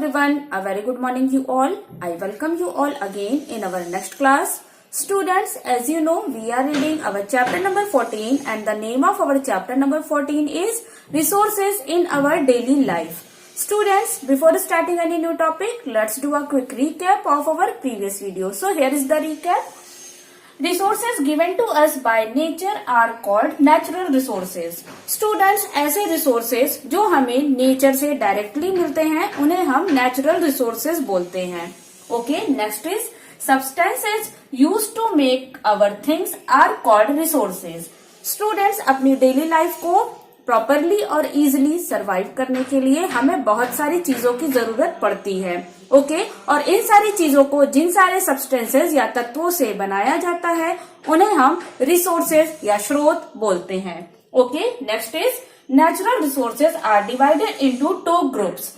everyone, a very good morning you all. I welcome you all again in our next class. Students, as you know, we are reading our chapter number 14 and the name of our chapter number 14 is Resources in Our Daily Life. Students, before starting any new topic, let's do a quick recap of our previous video. So here is the recap. Resources given to us by nature are called natural resources. Students, ऐसे resources जो हमें nature से directly मिलते हैं उन्हें हम natural resources बोलते हैं. Okay, next is substances used to make our things are called resources. Students, अपनी daily life को प्रॉपरली और इजिली सरवाइव करने के लिए हमें बहुत सारी चीजों की जरूरत पड़ती है. ओके, और इन सारी चीजों को जिन सारे सब्सटेंसेस या तत्वों से बनाया जाता है उन्हें हम रिसोर्सेज या स्रोत बोलते हैं. Okay, next is natural resources are divided into two groups.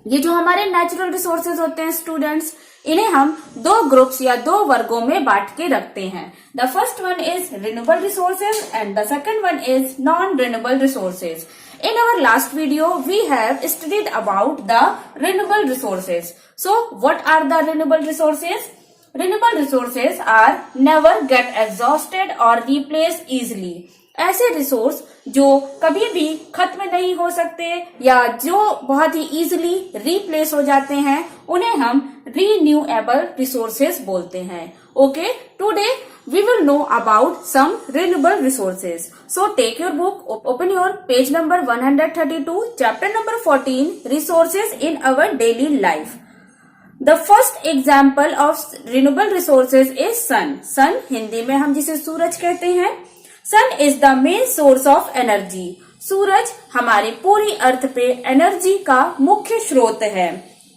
ये जो हमारे नेचुरल रिसोर्सेज होते हैं स्टूडेंट्स, इन्हें हम दो ग्रुप्स या दो वर्गों में बांट के रखते हैं. The first one is renewable resources and the second one is non renewable resources. In our last video, we have studied about the renewable resources. So, what are the renewable resources? Renewable resources are never get exhausted or replaced easily. ऐसे resource जो कभी भी खत्म नहीं हो सकते या जो बहुत ही इजीली रिप्लेस हो जाते हैं उन्हें हम रिन्यूएबल रिसोर्सेज बोलते हैं. Okay, today we will know about some renewable resources. So take your book, open your page number 132, chapter number 14, resources in our daily life. The first example of renewable resources is sun. Sun Hindi में हम जिसे सूरज कहते हैं. Sun is the main source of energy. सूरज हमारी पूरी अर्थ पे energy का मुख्य स्रोत है.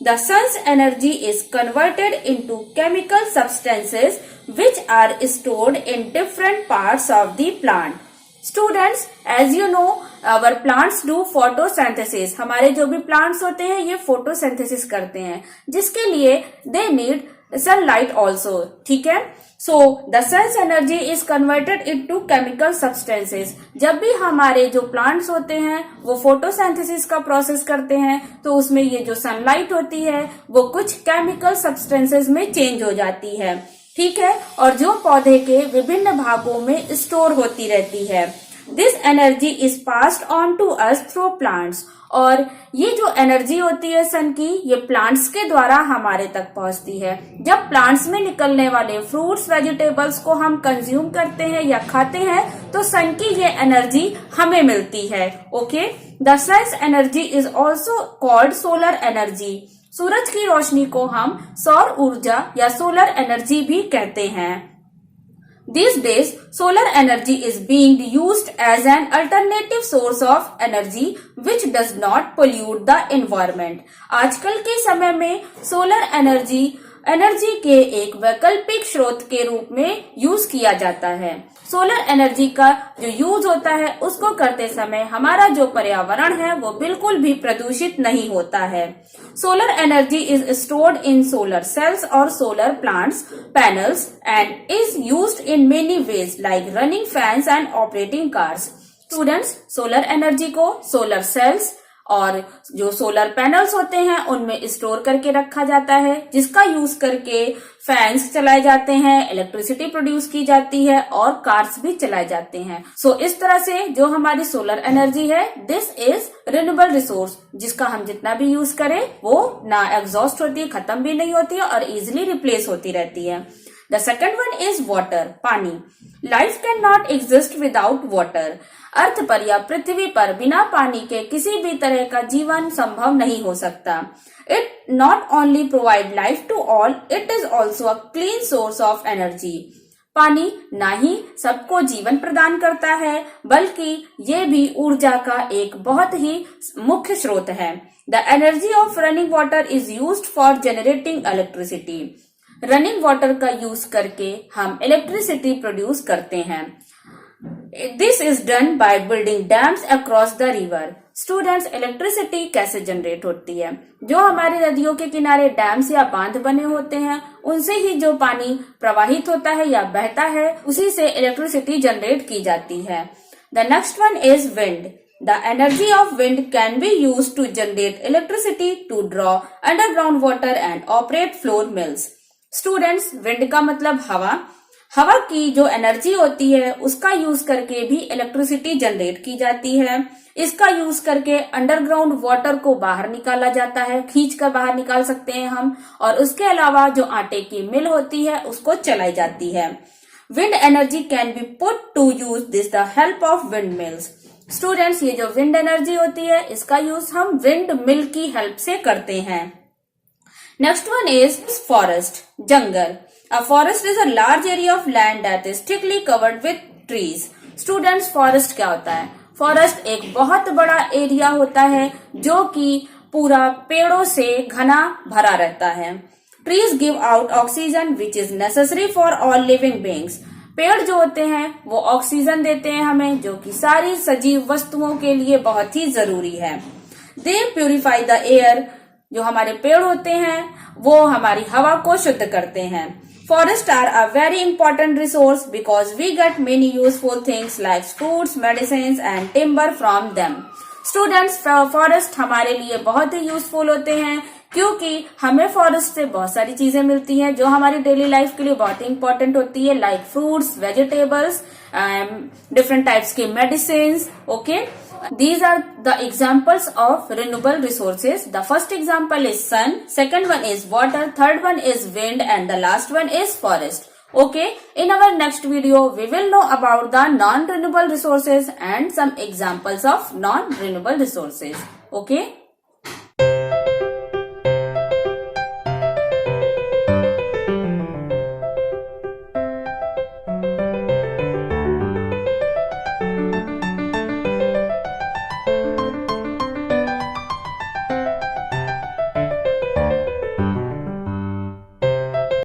The sun's energy is converted into chemical substances which are stored in different parts of the plant. Students, as you know, our plants do photosynthesis. हमारे जो भी plants होते हैं ये photosynthesis करते हैं जिसके लिए they need sunlight also. ठीक है. So the sun's energy is converted into chemical substances. जब भी हमारे जो plants होते हैं वो photosynthesis का process करते हैं तो उसमें ये जो sunlight होती है वो कुछ chemical substances में change हो जाती है. ठीक है, और जो पौधे के विभिन्न भागों में स्टोर होती रहती है. This energy is passed on to us through plants. और ये जो एनर्जी होती है सन की ये प्लांट्स के द्वारा हमारे तक पहुंचती है. जब प्लांट्स में निकलने वाले फ्रूट्स वेजिटेबल्स को हम कंज्यूम करते हैं या खाते हैं तो सन की ये एनर्जी हमें मिलती है. Okay, the sun's energy is also called solar energy. सूरज की रोशनी को हम सौर ऊर्जा या सोलर एनर्जी भी कहते हैं. These days, solar energy is being used as an alternative source of energy which does not pollute the environment. आजकल के समय में सोलर एनर्जी के एक वैकल्पिक स्रोत के रूप में यूज किया जाता है. सोलर एनर्जी का जो यूज होता है उसको करते समय हमारा जो पर्यावरण है वो बिल्कुल भी प्रदूषित नहीं होता है. Solar energy is stored in solar cells और solar plants panels and is used in many ways like running fans and operating cars. Students, solar energy को सोलर सेल्स और जो सोलर पैनल्स होते हैं उनमें स्टोर करके रखा जाता है जिसका यूज करके फैंस चलाए जाते हैं, इलेक्ट्रिसिटी प्रोड्यूस की जाती है और कार्स भी चलाए जाते हैं. सो इस तरह से जो हमारी सोलर एनर्जी है दिस इज रिन्यूएबल रिसोर्स जिसका हम जितना भी यूज करें वो ना एग्जॉस्ट होती है, खत्म भी नहीं होती है और इजिली रिप्लेस होती रहती है. The second one is water, पानी. Life can not exist without water. Earth पर या पृथ्वी पर बिना पानी के किसी भी तरह का जीवन संभव नहीं हो सकता. It not only provide life to all, it is also a clean source of energy. पानी ना ही सबको जीवन प्रदान करता है बल्कि ये भी ऊर्जा का एक बहुत ही मुख्य स्रोत है. The energy of running water is used for generating electricity. Running water का यूज करके हम इलेक्ट्रिसिटी प्रोड्यूस करते हैं. This is done by building dams across the river. Students, electricity कैसे जनरेट होती है? जो हमारे नदियों के किनारे डैम्स या बांध बने होते हैं उनसे ही जो पानी प्रवाहित होता है या बहता है उसी से इलेक्ट्रिसिटी जनरेट की जाती है. The next one is wind. The energy of wind can be used to generate electricity, to draw underground water and operate flour mills. Students, wind का मतलब हवा। हवा की जो एनर्जी होती है उसका यूज करके भी इलेक्ट्रिसिटी जनरेट की जाती है। इसका यूज करके अंडरग्राउंड वाटर को बाहर निकाला जाता है, खींच कर बाहर निकाल सकते हैं हम। और उसके अलावा जो आटे की मिल होती है उसको चलाई जाती है। Wind energy can be put to use this the help of wind mills. Students, ये जो विंड एनर्जी होती है इसका यूज हम विंड मिल की हेल्प से करते हैं। Next one is forest, jungle. A forest is a large area of land that is thickly covered with trees. Students, forest क्या होता है? Forest एक बहुत बड़ा एरिया होता है जो कि पूरा पेड़ों से घना भरा रहता है। Trees give out oxygen which is necessary for all living beings. पेड़ जो होते हैं वो ऑक्सीजन देते हैं हमें, जो कि सारी सजीव वस्तुओं के लिए बहुत ही जरूरी है। They purify the air. जो हमारे पेड़ होते हैं वो हमारी हवा को शुद्ध करते हैं। Forests are a very important resource because we get many useful things like fruits, medicines and timber from them. Students, forest हमारे लिए बहुत ही यूजफुल होते हैं क्योंकि हमें फॉरेस्ट से बहुत सारी चीजें मिलती हैं जो हमारी डेली लाइफ के लिए बहुत ही इंपॉर्टेंट होती है, like fruits, vegetables, different types के medicine. Okay, these are the examples of renewable resources. The first example is sun, second one is water, third one is wind and the last one is forest. Okay, in our next video we will know about the non-renewable resources and some examples of non-renewable resources. Okay.